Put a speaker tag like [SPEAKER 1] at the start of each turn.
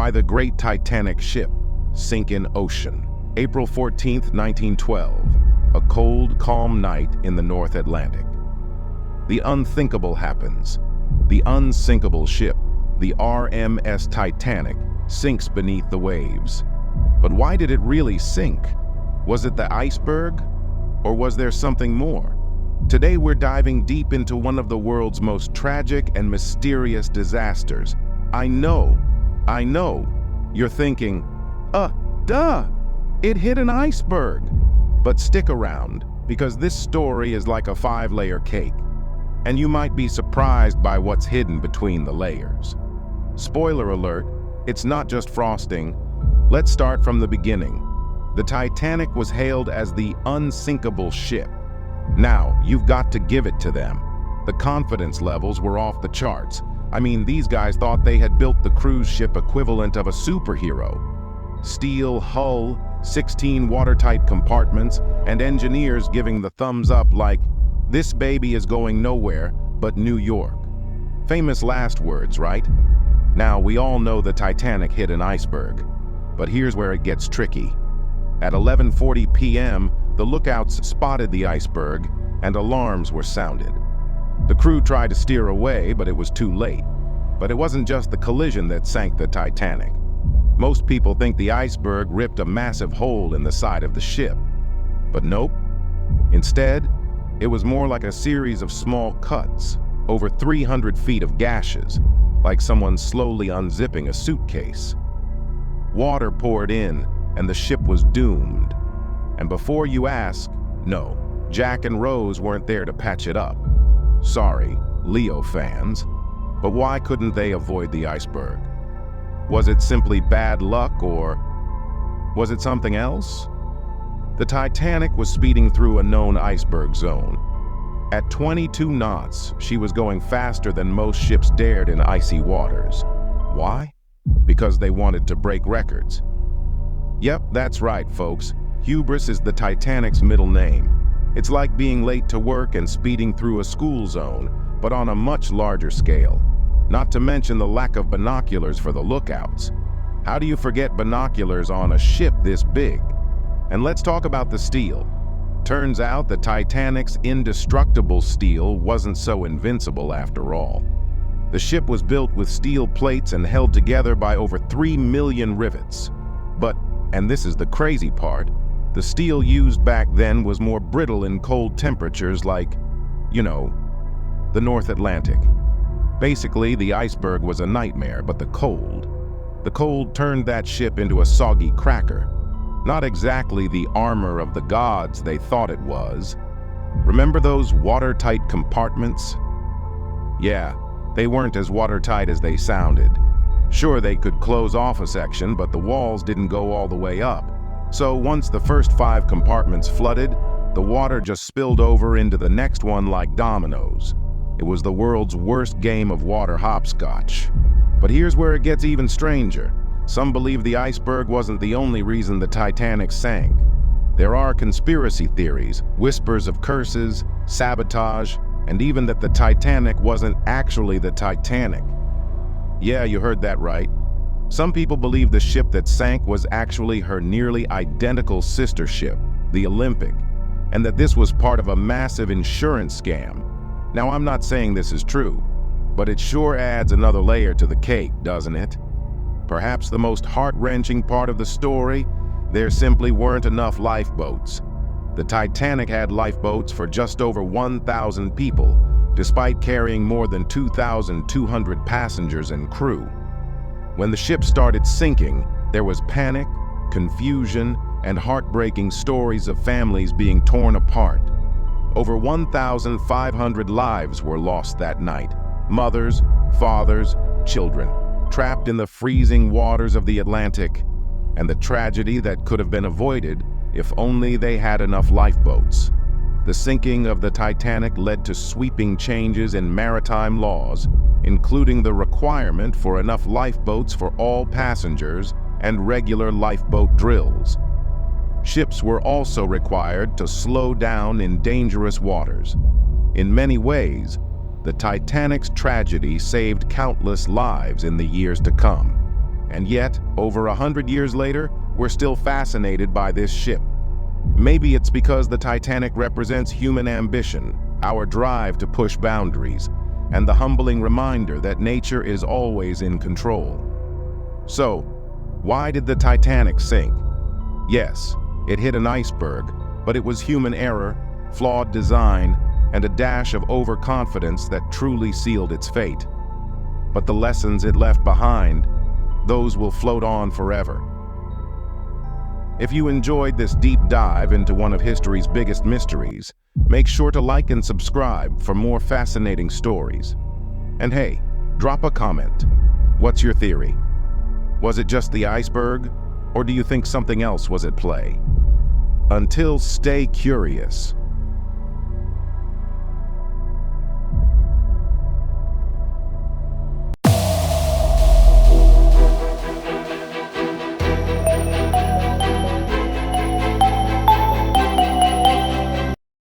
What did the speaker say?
[SPEAKER 1] Why the Great Titanic Ship Sink in Ocean. April 14th, 1912. A cold, calm night in the North Atlantic. The unthinkable happens. The unsinkable ship, the RMS Titanic, sinks beneath the waves. But why did it really sink? Was it the iceberg? Or was there something more? Today we're diving deep into one of the world's most tragic and mysterious disasters. I know. You're thinking, duh, it hit an iceberg. But stick around, because this story is like a 5-layer cake, and you might be surprised by what's hidden between the layers. Spoiler alert, it's not just frosting. Let's start from the beginning. The Titanic was hailed as the unsinkable ship. Now, you've got to give it to them. The confidence levels were off the charts. I mean, these guys thought they had built the cruise ship equivalent of a superhero. Steel hull, 16 watertight compartments, and engineers giving the thumbs up like, this baby is going nowhere but New York. Famous last words, right? Now, we all know the Titanic hit an iceberg, but here's where it gets tricky. At 11:40 p.m., the lookouts spotted the iceberg and alarms were sounded. The crew tried to steer away, but it was too late. But it wasn't just the collision that sank the Titanic. Most people think the iceberg ripped a massive hole in the side of the ship. But nope. Instead, it was more like a series of small cuts, over 300 feet of gashes, like someone slowly unzipping a suitcase. Water poured in, and the ship was doomed. And before you ask, no, Jack and Rose weren't there to patch it up. Sorry, Leo fans. But why couldn't they avoid the iceberg? Was it simply bad luck, or was it something else? The Titanic was speeding through a known iceberg zone. At 22 knots, she was going faster than most ships dared in icy waters. Why? Because they wanted to break records. Yep, that's right, folks. Hubris is the Titanic's middle name. It's like being late to work and speeding through a school zone, but on a much larger scale. Not to mention the lack of binoculars for the lookouts. How do you forget binoculars on a ship this big? And let's talk about the steel. Turns out the Titanic's indestructible steel wasn't so invincible after all. The ship was built with steel plates and held together by over 3 million rivets. But, and this is the crazy part, the steel used back then was more brittle in cold temperatures like, the North Atlantic. Basically, the iceberg was a nightmare, but the cold turned that ship into a soggy cracker. Not exactly the armor of the gods they thought it was. Remember those watertight compartments? Yeah, they weren't as watertight as they sounded. Sure, they could close off a section, but the walls didn't go all the way up. So once the first 5 compartments flooded, the water just spilled over into the next one like dominoes. It was the world's worst game of water hopscotch. But here's where it gets even stranger. Some believe the iceberg wasn't the only reason the Titanic sank. There are conspiracy theories, whispers of curses, sabotage, and even that the Titanic wasn't actually the Titanic. Yeah, you heard that right. Some people believe the ship that sank was actually her nearly identical sister ship, the Olympic, and that this was part of a massive insurance scam. Now, I'm not saying this is true, but it sure adds another layer to the cake, doesn't it? Perhaps the most heart-wrenching part of the story, there simply weren't enough lifeboats. The Titanic had lifeboats for just over 1,000 people, despite carrying more than 2,200 passengers and crew. When the ship started sinking, there was panic, confusion, and heartbreaking stories of families being torn apart. Over 1,500 lives were lost that night. Mothers, fathers, children, trapped in the freezing waters of the Atlantic. And the tragedy that could have been avoided if only they had enough lifeboats. The sinking of the Titanic led to sweeping changes in maritime laws, including the requirement for enough lifeboats for all passengers and regular lifeboat drills. Ships were also required to slow down in dangerous waters. In many ways, the Titanic's tragedy saved countless lives in the years to come. And yet, over 100 years later, we're still fascinated by this ship. Maybe it's because the Titanic represents human ambition, our drive to push boundaries, and the humbling reminder that nature is always in control. So, why did the Titanic sink? Yes, it hit an iceberg, but it was human error, flawed design, and a dash of overconfidence that truly sealed its fate. But the lessons it left behind, those will float on forever. If you enjoyed this deep dive into one of history's biggest mysteries, make sure to like and subscribe for more fascinating stories. And hey, drop a comment. What's your theory? Was it just the iceberg, or do you think something else was at play? Until stay curious.